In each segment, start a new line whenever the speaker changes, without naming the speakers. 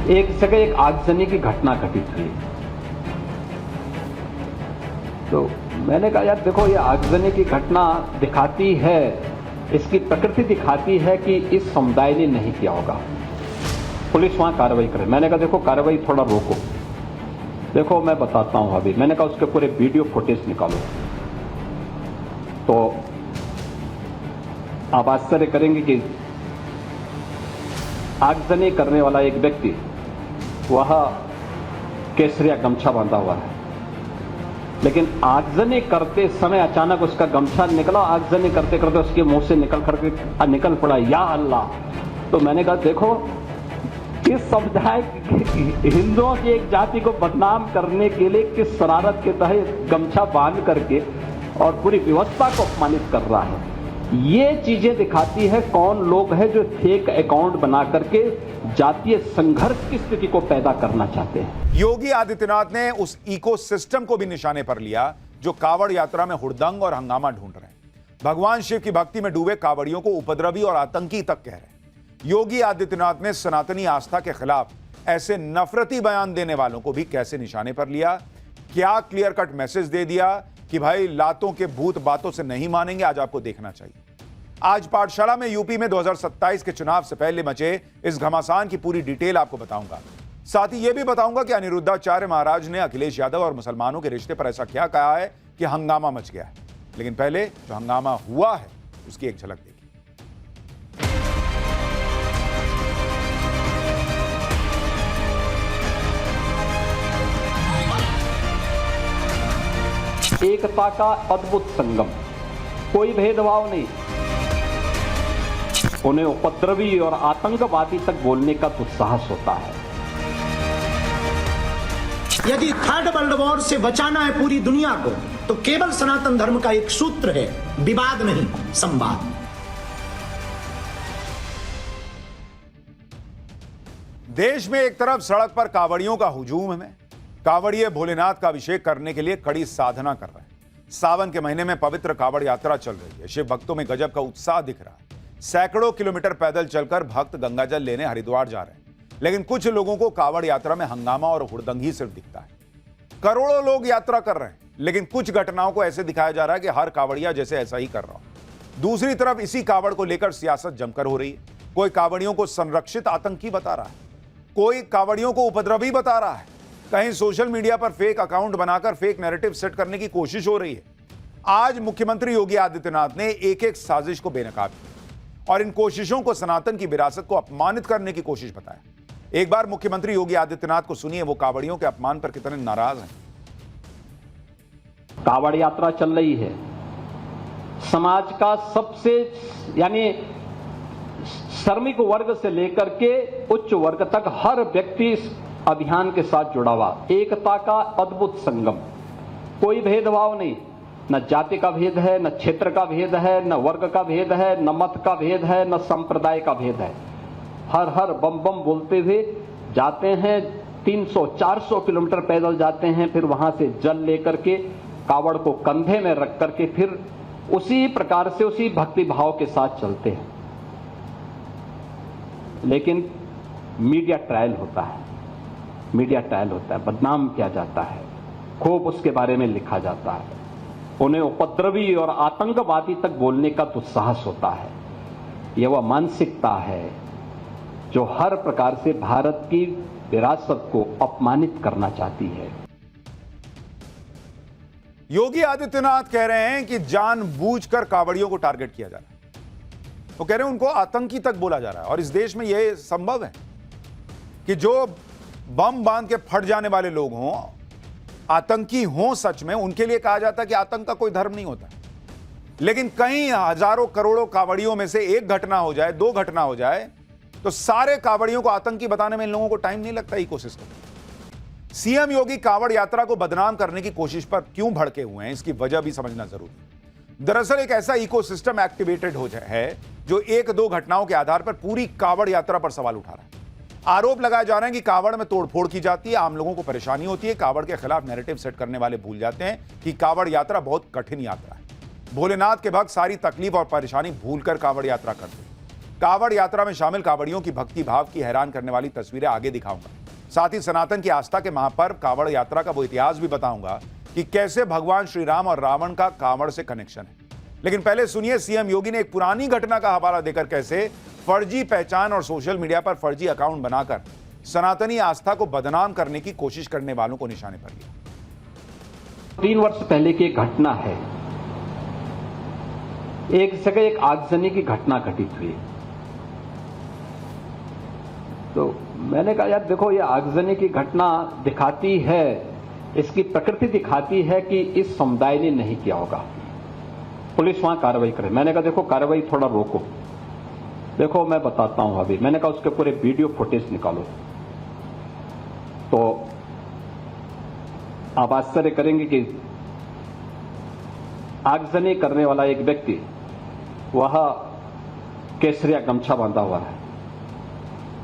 एक जगह एक आगजनी की घटना घटित हुई। तो मैंने कहा यार देखो, ये आगजनी की घटना दिखाती है, इसकी प्रकृति दिखाती है कि इस समुदाय ने नहीं किया होगा, पुलिस वहां कार्रवाई करे। मैंने कहा देखो कार्रवाई थोड़ा रोको, देखो मैं बताता हूं अभी। मैंने कहा उसके पूरे वीडियो फुटेज निकालो। तो आप आश्चर्य करेंगे कि आगजनी करने वाला एक व्यक्ति, वह केसरिया गमछा बांधा हुआ है, लेकिन आगजनी करते समय अचानक उसका गमछा निकला, आगजनी करते करते उसके मुंह से निकल पड़ा या अल्लाह। तो मैंने कहा देखो, इस समुदाय हिंदुओं की एक जाति को बदनाम करने के लिए किस शरारत के तहत गमछा बांध करके और पूरी व्यवस्था को अपमानित कर रहा है। ये चीजें दिखाती है कौन लोग हैं जो फेक अकाउंट बना करके जातीय संघर्ष की स्थिति को पैदा करना चाहते हैं।
योगी आदित्यनाथ ने उस इकोसिस्टम को भी निशाने पर लिया जो कावड़ यात्रा में हुड़दंग और हंगामा ढूंढ रहे हैं। भगवान शिव की भक्ति में डूबे कावड़ियों को उपद्रवी और आतंकी तक कह रहे हैं। योगी आदित्यनाथ ने सनातनी आस्था के खिलाफ ऐसे नफरती बयान देने वालों को भी कैसे निशाने पर लिया, क्या क्लियर कट मैसेज दे दिया कि भाई लातों के भूत बातों से नहीं मानेंगे, आज आपको देखना चाहिए। आज पाठशाला में यूपी में 2027 के चुनाव से पहले मचे इस घमासान की पूरी डिटेल आपको बताऊंगा। साथ ही यह भी बताऊंगा कि अनिरुद्धाचार्य महाराज ने अखिलेश यादव और मुसलमानों के रिश्ते पर ऐसा क्या कहा है कि हंगामा मच गया है। लेकिन पहले जो हंगामा हुआ है उसकी एक झलक देखिए।
एकता का अद्भुत संगम, कोई भेदभाव नहीं। उन्हें उपद्रवी और आतंकवादी तक बोलने का दुस्साहस होता है।
यदि थर्ड वर्ल्ड वॉर से बचाना है पूरी दुनिया को, तो केवल सनातन धर्म का एक सूत्र है, विवाद नहीं, संवाद।
देश में एक तरफ सड़क पर कावड़ियों का हुजूम है, कावड़िए भोलेनाथ का अभिषेक करने के लिए कड़ी साधना कर रहे हैं। सावन के महीने में पवित्र कावड़ यात्रा चल रही है। शिव भक्तों में गजब का उत्साह दिख रहा है। सैकड़ों किलोमीटर पैदल चलकर भक्त गंगाजल लेने हरिद्वार जा रहे हैं। लेकिन कुछ लोगों को कावड़ यात्रा में हंगामा और हुड़दंग ही सिर्फ दिखता है। करोड़ों लोग यात्रा कर रहे हैं, लेकिन कुछ घटनाओं को ऐसे दिखाया जा रहा है कि हर कावड़िया जैसे ऐसा ही कर रहा हो। दूसरी तरफ इसी कावड़ को लेकर सियासत जमकर हो रही है। कोई कावड़ियों को संरक्षित आतंकी बता रहा है, कोई कावड़ियों को उपद्रवी बता रहा है, कहीं सोशल मीडिया पर फेक अकाउंट बनाकर फेक नैरेटिव सेट करने की कोशिश हो रही है। आज मुख्यमंत्री योगी आदित्यनाथ ने एक एक साजिश को बेनकाब किया और इन कोशिशों को सनातन की विरासत को अपमानित करने की कोशिश बताया। एक बार मुख्यमंत्री योगी आदित्यनाथ को सुनिए, वो कावड़ियों के अपमान पर कितने नाराज हैं।
कावड़ यात्रा चल रही है, समाज का सबसे यानी श्रमिक वर्ग से लेकर के उच्च वर्ग तक हर व्यक्ति इस अभियान के साथ जुड़ा हुआ। एकता का अद्भुत संगम, कोई भेदभाव नहीं, न जाति का भेद है, न क्षेत्र का भेद है, न वर्ग का भेद है, न मत का भेद है, न संप्रदाय का भेद है। हर हर बम बम बोलते हुए जाते हैं। 300-400 किलोमीटर पैदल जाते हैं, फिर वहां से जल लेकर के कावड़ को कंधे में रख करके फिर उसी प्रकार से उसी भक्ति भाव के साथ चलते हैं। लेकिन मीडिया ट्रायल होता है, मीडिया ट्रायल होता है, बदनाम किया जाता है, खूब उसके बारे में लिखा जाता है। उन्हें उपद्रवी और आतंकवादी तक बोलने का दुस्साहस होता है। यह वह मानसिकता है जो हर प्रकार से भारत की विरासत को अपमानित करना चाहती है।
योगी आदित्यनाथ कह रहे हैं कि जानबूझकर कावड़ियों को टारगेट किया जा रहा है। वो कह रहे हैं उनको आतंकी तक बोला जा रहा है। और इस देश में यह संभव है कि जो बम बांध के फट जाने वाले लोग हों, आतंकी हों, सच में उनके लिए कहा जाता है कि आतंक का कोई धर्म नहीं होता। लेकिन कई हजारों करोड़ों कावड़ियों में से एक घटना हो जाए, दो घटना हो जाए, तो सारे कावड़ियों को आतंकी बताने में इन लोगों को टाइम नहीं लगता। इकोसिस्टम। सीएम योगी कावड़ यात्रा को बदनाम करने की कोशिश पर क्यों भड़के हुए हैं, इसकी वजह भी समझना जरूरी है। दरअसल एक ऐसा इकोसिस्टम एक्टिवेटेड हो है जो एक दो घटनाओं के आधार पर पूरी कावड़ यात्रा पर सवाल उठा रहा है। आरोप लगाए जा रहे हैं कि कावड़ में तोड़फोड़ की जाती है, आम लोगों को परेशानी होती है। कावड़ के खिलाफ नैरेटिव सेट करने वाले भूल जाते हैं कि कावड़ यात्रा बहुत कठिन यात्रा है। भोलेनाथ के भक्त सारी तकलीफ और परेशानी भूलकर कावड़ यात्रा करते हैं। कावड़ यात्रा में शामिल कावड़ियों की भक्ति भाव की हैरान करने वाली तस्वीरें आगे दिखाऊंगा। साथ ही सनातन की आस्था के महापर्व कावड़ यात्रा का वो इतिहास भी बताऊंगा कि कैसे भगवान श्री राम और रावण का कावड़ से कनेक्शन है। लेकिन पहले सुनिए सीएम योगी ने एक पुरानी घटना का हवाला देकर कैसे फर्जी पहचान और सोशल मीडिया पर फर्जी अकाउंट बनाकर सनातनी आस्था को बदनाम करने की कोशिश करने वालों को निशाने पर लिया।
3 वर्ष पहले की एक घटना है। एक जगह एक आगजनी की घटना घटित हुई, तो मैंने कहा यार देखो, ये आगजनी की घटना दिखाती है, इसकी प्रकृति दिखाती है कि इस समुदाय ने नहीं किया होगा, पुलिस वहां कार्रवाई करे। मैंने कहा देखो कार्रवाई थोड़ा रोको, देखो मैं बताता हूं अभी। मैंने कहा उसके पूरे वीडियो फुटेज निकालो। तो आप आश्चर्य करेंगे कि आगजनी करने वाला एक व्यक्ति वह केसरिया गमछा बांधा हुआ है,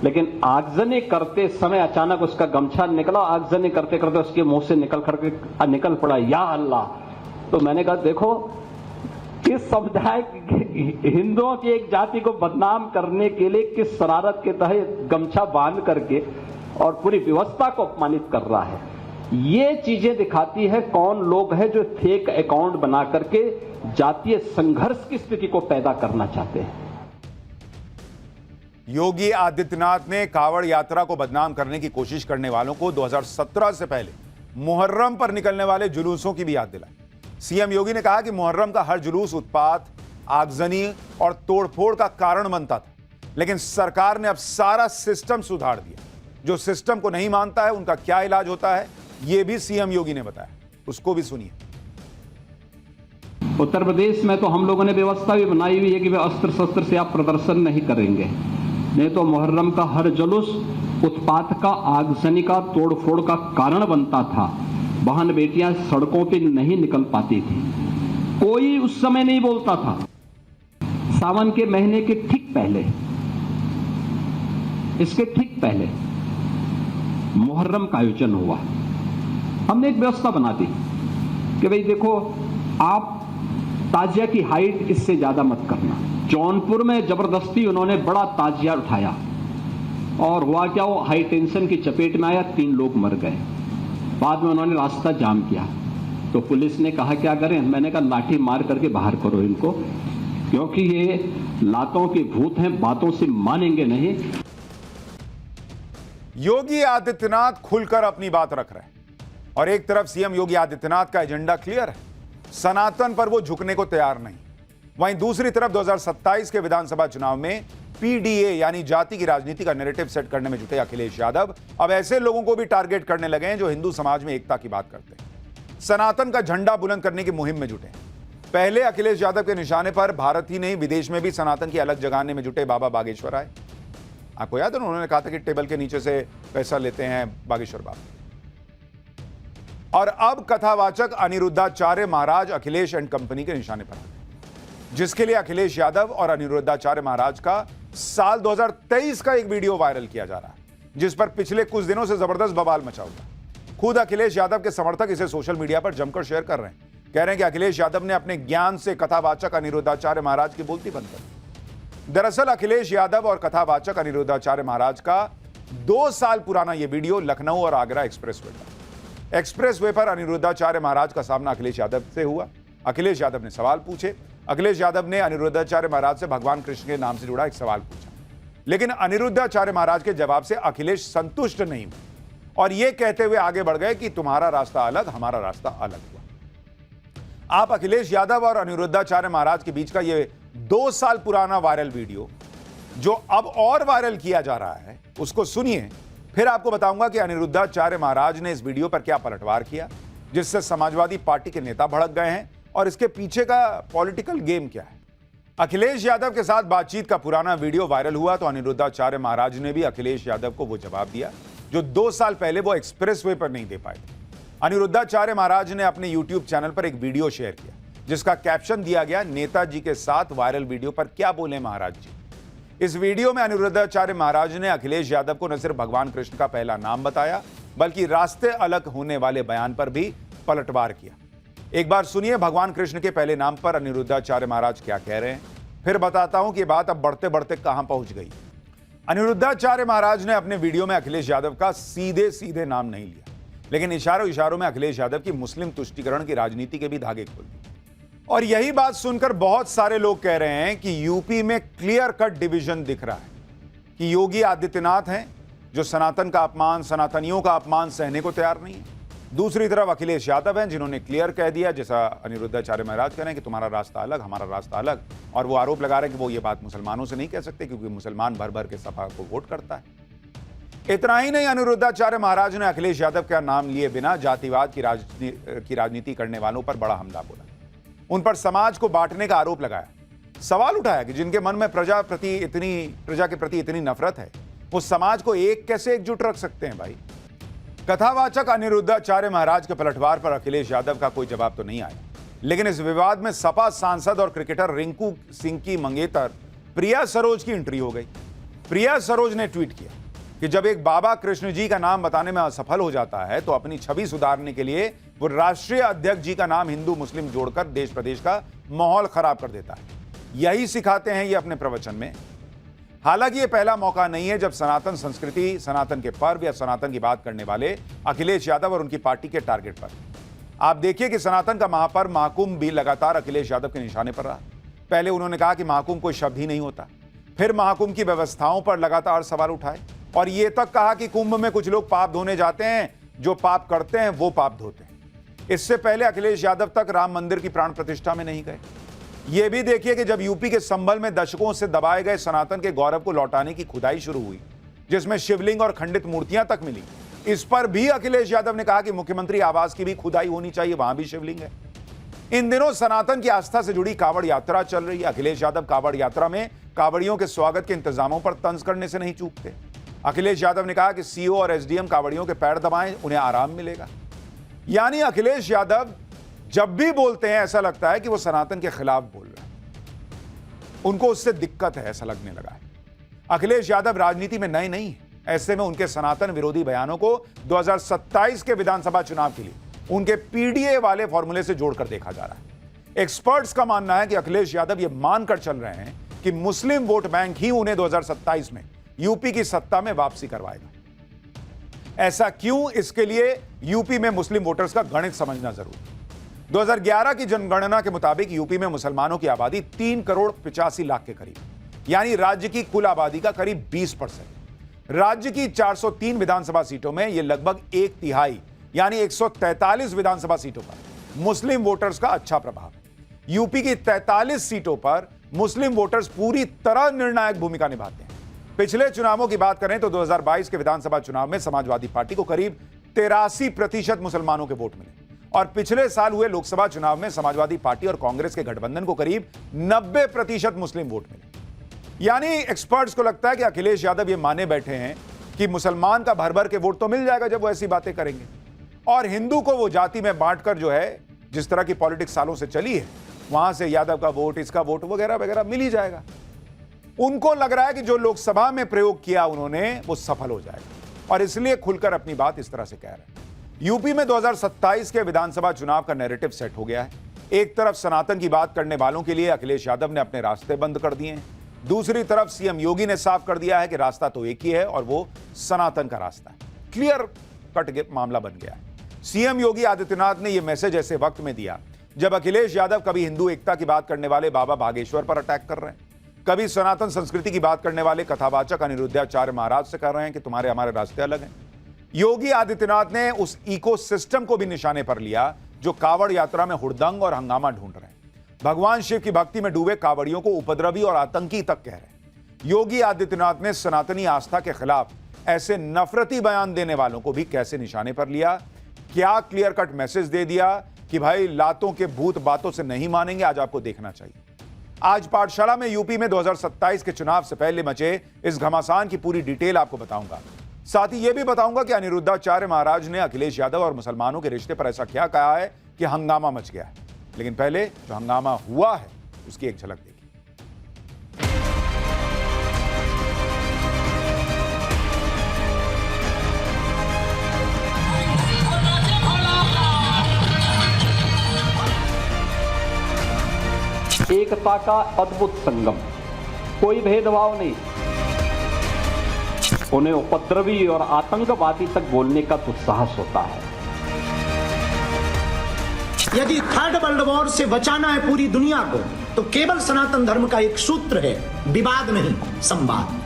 लेकिन आगजनी करते समय अचानक उसका गमछा निकला, आगजनी करते करते उसके मुंह से निकल पड़ा या अल्लाह। तो मैंने कहा देखो, इस समुदाय हिंदुओं की एक जाति को बदनाम करने के लिए किस शरारत के तहत गमछा बांध करके और पूरी व्यवस्था को अपमानित कर रहा है। ये चीजें दिखाती है कौन लोग हैं जो फेक अकाउंट बना करके जातीय संघर्ष की स्थिति को पैदा करना चाहते हैं।
योगी आदित्यनाथ ने कावड़ यात्रा को बदनाम करने की कोशिश करने वालों को 2017 से पहले मुहर्रम पर निकलने वाले जुलूसों की भी याद दिलाई। सीएम योगी ने कहा कि मुहर्रम का हर जुलूस उत्पात, आगजनी और तोड़फोड़ का कारण बनता था, लेकिन सरकार ने अब सारा सिस्टम सुधार दिया। जो सिस्टम को नहीं मानता है उनका क्या इलाज होता है, यह भी सीएम योगी ने बताया, उसको भी सुनिए।
उत्तर प्रदेश में तो हम लोगों ने व्यवस्था भी बनाई हुई है कि वे अस्त्र शस्त्र से आप प्रदर्शन नहीं करेंगे, नहीं तो मुहर्रम का हर जुलूस उत्पात का, आगजनी का, तोड़फोड़ का कारण बनता था। बहन बेटियां सड़कों पे नहीं निकल पाती थी, कोई उस समय नहीं बोलता था। सावन के महीने के ठीक पहले, इसके ठीक पहले मुहर्रम का आयोजन हुआ। हमने एक व्यवस्था बना दी कि भाई देखो, आप ताजिया की हाइट इससे ज्यादा मत करना। जौनपुर में जबरदस्ती उन्होंने बड़ा ताजिया उठाया और हुआ क्या, वो हाई टेंशन की चपेट में आया, 3 लोग मर गए। बाद में उन्होंने रास्ता जाम किया, तो पुलिस ने कहा क्या करें। मैंने कहा लाठी मार करके बाहर करो इनको, क्योंकि ये लातों के भूत हैं, बातों से मानेंगे नहीं।
योगी आदित्यनाथ खुलकर अपनी बात रख रहे हैं और एक तरफ सीएम योगी आदित्यनाथ का एजेंडा क्लियर है, सनातन पर वो झुकने को तैयार नहीं। वहीं दूसरी तरफ 2027 के विधानसभा चुनाव में पीडीए यानी जाति की राजनीति का नैरेटिव सेट करने में जुटे अखिलेश यादव अब ऐसे लोगों को भी टारगेट करने लगे हैं जो हिंदू समाज में एकता की बात करते हैं, सनातन का झंडा बुलंद करने की मुहिम में जुटे हैं। पहले अखिलेश यादव के निशाने पर भारत ही नहीं विदेश में भी सनातन की अलग जगाने में जुटे बाबा बागेश्वर आए। आपको याद है उन्होंने कहा था कि टेबल के नीचे से पैसा लेते हैं बागेश्वर बाबा। और अब कथावाचक अनिरुद्धाचार्य महाराज अखिलेश एंड कंपनी के निशाने पर आ गए, जिसके लिए अखिलेश यादव और अनिरुद्धाचार्य महाराज का साल 2023 का एक वीडियो वायरल किया जा रहा है, जिस पर पिछले कुछ दिनों से जबरदस्त बवाल मचा हुआ। खुद अखिलेश यादव के समर्थक इसे सोशल मीडिया पर जमकर शेयर कर रहे हैं, कह रहे हैं कि अखिलेश यादव ने अपने ज्ञान से कथावाचक अनिरुद्धाचार्य महाराज की बोलती बंद कर दी। दरअसल अखिलेश यादव और कथावाचक अनिरुद्धाचार्य महाराज का 2 साल पुराना यह वीडियो लखनऊ और आगरा एक्सप्रेसवे पर। एक्सप्रेसवे पर अनिरुद्धाचार्य महाराज का सामना अखिलेश यादव से हुआ। अखिलेश यादव ने सवाल पूछे। अखिलेश यादव ने अनिरुद्धाचार्य महाराज से भगवान कृष्ण के नाम से जुड़ा एक सवाल पूछा, लेकिन अनिरुद्धाचार्य महाराज के जवाब से अखिलेश संतुष्ट नहीं हुए और यह कहते हुए आगे बढ़ गए कि तुम्हारा रास्ता अलग, हमारा रास्ता अलग हुआ। आप अखिलेश यादव और अनिरुद्धाचार्य महाराज के बीच का यह 2 साल पुराना वायरल वीडियो जो अब और वायरल किया जा रहा है उसको सुनिए, फिर आपको बताऊंगा कि अनिरुद्धाचार्य महाराज ने इस वीडियो पर क्या पलटवार किया जिससे समाजवादी पार्टी के नेता भड़क गए हैं और इसके पीछे का पॉलिटिकल गेम क्या है। अखिलेश यादव के साथ बातचीत का पुराना वीडियो वायरल हुआ तो अनिरुद्धाचार्य महाराज ने भी अखिलेश यादव को वो जवाब दिया जो 2 साल पहले वो एक्सप्रेसवे पर नहीं दे पाए थे। अनिरुद्धाचार्य महाराज ने अपने यूट्यूब चैनल पर एक वीडियो शेयर किया जिसका कैप्शन दिया गया, नेताजी के साथ वायरल वीडियो पर क्या बोले महाराज जी। इस वीडियो में अनिरुद्धाचार्य महाराज ने अखिलेश यादव को न सिर्फ भगवान कृष्ण का पहला नाम बताया बल्कि रास्ते अलग होने वाले बयान पर भी पलटवार किया। एक बार सुनिए भगवान कृष्ण के पहले नाम पर अनिरुद्धाचार्य महाराज क्या कह रहे हैं फिर बताता हूं कि बात अब बढ़ते बढ़ते कहां पहुंच गई। अनिरुद्धाचार्य महाराज ने अपने वीडियो में अखिलेश यादव का सीधे सीधे नाम नहीं लिया, लेकिन इशारों इशारों में अखिलेश यादव की मुस्लिम तुष्टीकरण की राजनीति के भी धागे खोल दिए। और यही बात सुनकर बहुत सारे लोग कह रहे हैं कि यूपी में क्लियर कट डिवीजन दिख रहा है कि योगी आदित्यनाथ हैं जो सनातन का अपमान, सनातनियों का अपमान सहने को तैयार नहीं है। दूसरी तरफ अखिलेश यादव हैं जिन्होंने क्लियर कह दिया, जैसा अनिरुद्धाचार्य महाराज कह रहे हैं कि तुम्हारा रास्ता अलग, हमारा रास्ता अलग। और वो आरोप लगा रहे हैं कि वो ये बात मुसलमानों से नहीं कह सकते क्योंकि मुसलमान भर भर के सपा को वोट करता है। इतना ही नहीं, अनिरुद्धाचार्य महाराज ने अखिलेश यादव का नाम लिए बिना जातिवाद की राजनीति करने वालों पर बड़ा हमला बोला। उन पर समाज को बांटने का आरोप लगाया, सवाल उठाया कि जिनके मन में प्रजा के प्रति इतनी नफरत है, वो समाज को कैसे एकजुट रख सकते हैं भाई। कथावाचक अनिरुद्धाचार्य महाराज के पलटवार पर अखिलेश यादव का कोई जवाब तो नहीं आया, लेकिन इस विवाद में सपा सांसद और क्रिकेटर रिंकू सिंह की मंगेतर प्रिया सरोज की एंट्री हो गई। प्रिया सरोज ने ट्वीट किया कि जब एक बाबा कृष्ण जी का नाम बताने में असफल हो जाता है तो अपनी छवि सुधारने के लिए वो राष्ट्रीय अध्यक्ष जी का नाम हिंदू मुस्लिम जोड़कर देश प्रदेश का माहौल खराब कर देता है। यही सिखाते हैं ये अपने प्रवचन में। हालांकि ये पहला मौका नहीं है जब सनातन संस्कृति, सनातन के पर्व या सनातन की बात करने वाले अखिलेश यादव और उनकी पार्टी के टारगेट पर। आप देखिए कि सनातन का महापर्व महाकुंभ भी लगातार अखिलेश यादव के निशाने पर रहा। पहले उन्होंने कहा कि महाकुंभ कोई शब्द ही नहीं होता, फिर महाकुंभ की व्यवस्थाओं पर लगातार सवाल उठाए और ये तक कहा कि कुंभ में कुछ लोग पाप धोने जाते हैं, जो पाप करते हैं वो पाप धोते हैं। इससे पहले अखिलेश यादव तक राम मंदिर की प्राण प्रतिष्ठा में नहीं गए। यह भी देखिए कि जब यूपी के संभल में दशकों से दबाए गए सनातन के गौरव को लौटाने की खुदाई शुरू हुई, जिसमें शिवलिंग और खंडित मूर्तियां तक मिली, इस पर भी अखिलेश यादव ने कहा कि मुख्यमंत्री आवास की भी खुदाई होनी चाहिए, वहां भी शिवलिंग है। इन दिनों सनातन की आस्था से जुड़ी कांवड़ यात्रा चल रही है। अखिलेश यादव कांवड़ यात्रा में कांवड़ियों के स्वागत के इंतजामों पर तंज करने से नहीं चूकते। अखिलेश यादव ने कहा कि सीओ और एसडीएम कांवड़ियों के पैर दबाएं, उन्हें आराम मिलेगा। यानी अखिलेश यादव जब भी बोलते हैं ऐसा लगता है कि वो सनातन के खिलाफ बोल रहे हैं, उनको उससे दिक्कत है ऐसा लगने लगा है। अखिलेश यादव राजनीति में नए नहीं है, ऐसे में उनके सनातन विरोधी बयानों को 2027 के विधानसभा चुनाव के लिए उनके पीडीए वाले फॉर्मूले से जोड़कर देखा जा रहा है। एक्सपर्ट्स का मानना है कि अखिलेश यादव यह मानकर चल रहे हैं कि मुस्लिम वोट बैंक ही उन्हें 2027 में यूपी की सत्ता में वापसी करवाएगा। ऐसा क्यों, इसके लिए यूपी में मुस्लिम वोटर्स का गणित समझना जरूरी है। 2011 की जनगणना के मुताबिक यूपी में मुसलमानों की आबादी 3,85 लाख के करीब, यानी राज्य की कुल आबादी का करीब 20%। राज्य की 403 विधानसभा सीटों में यह लगभग 1/3 यानी 143 विधानसभा सीटों पर मुस्लिम वोटर्स का अच्छा प्रभाव है। यूपी की 43 सीटों पर मुस्लिम वोटर्स पूरी तरह निर्णायक भूमिका निभाते हैं। पिछले चुनावों की बात करें तो 2022 के विधानसभा चुनाव में समाजवादी पार्टी को करीब 83% मुसलमानों के वोट मिले और पिछले साल हुए लोकसभा चुनाव में समाजवादी पार्टी और कांग्रेस के गठबंधन को करीब 90% मुस्लिम वोट मिले। यानी एक्सपर्ट्स को लगता है कि अखिलेश यादव ये माने बैठे हैं कि मुसलमान का भर भर के वोट तो मिल जाएगा जब वो ऐसी बातें करेंगे, और हिंदू को वो जाति में बांटकर जो है जिस तरह की पॉलिटिक्स सालों से चली है, वहां से यादव का वोट, इसका वोट वगैरह वगैरह मिल ही जाएगा। उनको लग रहा है कि जो लोकसभा में प्रयोग किया उन्होंने वो सफल हो जाएगा और इसलिए खुलकर अपनी बात इस तरह से कह रहे हैं। यूपी में 2027 के विधानसभा चुनाव का नैरेटिव सेट हो गया है। एक तरफ सनातन की बात करने वालों के लिए अखिलेश यादव ने अपने रास्ते बंद कर दिए हैं, दूसरी तरफ सीएम योगी ने साफ कर दिया है कि रास्ता तो एक ही है और वो सनातन का रास्ता है। क्लियर कट मामला बन गया है। सीएम योगी आदित्यनाथ ने यह मैसेज ऐसे वक्त में दिया जब अखिलेश यादव कभी हिंदू एकता की बात करने वाले बाबा बागेश्वर पर अटैक कर रहे हैं, कभी सनातन संस्कृति की बात करने वाले कथावाचक अनिरुद्धाचार्य महाराज से कर रहे हैं कि तुम्हारे हमारे रास्ते अलग हैं। योगी आदित्यनाथ ने उस इकोसिस्टम को भी निशाने पर लिया जो कावड़ यात्रा में हुड़दंग और हंगामा ढूंढ रहे हैं। भगवान शिव की भक्ति में डूबे कावड़ियों को उपद्रवी और आतंकी तक कह रहे हैं। योगी आदित्यनाथ ने सनातनी आस्था के खिलाफ ऐसे नफरती बयान देने वालों को भी कैसे निशाने पर लिया, क्या क्लियर कट मैसेज दे दिया कि भाई लातों के भूत बातों से नहीं मानेंगे। आज आपको देखना चाहिए। आज पाठशाला में यूपी में 2027 के चुनाव से पहले मचे इस घमासान की पूरी डिटेल आपको बताऊंगा। साथ ही यह भी बताऊंगा कि अनिरुद्धाचार्य महाराज ने अखिलेश यादव और मुसलमानों के रिश्ते पर ऐसा क्या कहा है कि हंगामा मच गया है। लेकिन पहले जो हंगामा हुआ है उसकी एक झलक देखिए।
एक एकता का अद्भुत संगम, कोई भेदभाव नहीं। उन्हें उपद्रवी और आतंकवादी तक बोलने का दुस्साहस होता है।
यदि थर्ड वर्ल्ड वॉर से बचाना है पूरी दुनिया को तो केवल सनातन धर्म का एक सूत्र है, विवाद नहीं, संवाद।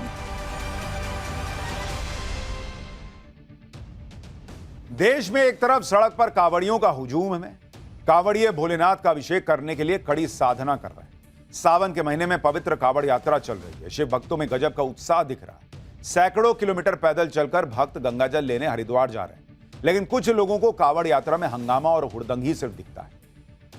देश में एक तरफ सड़क पर कांवड़ियों का हुजूम है। कांवड़िए भोलेनाथ का अभिषेक करने के लिए कड़ी साधना कर रहे हैं। सावन के महीने में पवित्र कांवड़ यात्रा चल रही है। शिव भक्तों में गजब का उत्साह दिख रहा है। सैकड़ों किलोमीटर पैदल चलकर भक्त गंगाजल लेने हरिद्वार जा रहे हैं, लेकिन कुछ लोगों को कांवड़ यात्रा में हंगामा और हुड़दंगी सिर्फ दिखता है।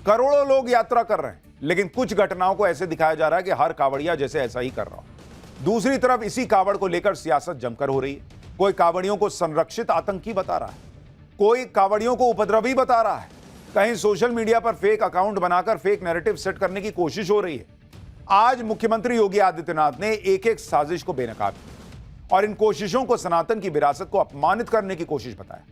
करोड़ों लोग यात्रा कर रहे हैं, लेकिन कुछ घटनाओं को ऐसे दिखाया जा रहा है कि हर कांवड़िया जैसे ऐसा ही कर रहा हो। दूसरी तरफ इसी कांवड़ को लेकर सियासत जमकर हो रही है। कोई कांवड़ियों को संरक्षित आतंकी बता रहा है, कोई कांवड़ियों को उपद्रवी बता रहा है, कहीं सोशल मीडिया पर फेक अकाउंट बनाकर फेक नैरेटिव सेट करने की कोशिश हो रही है। आज मुख्यमंत्री योगी आदित्यनाथ ने एक एक साजिश को बेनकाब किया और इन कोशिशों को सनातन की विरासत को अपमानित करने की कोशिश बताया।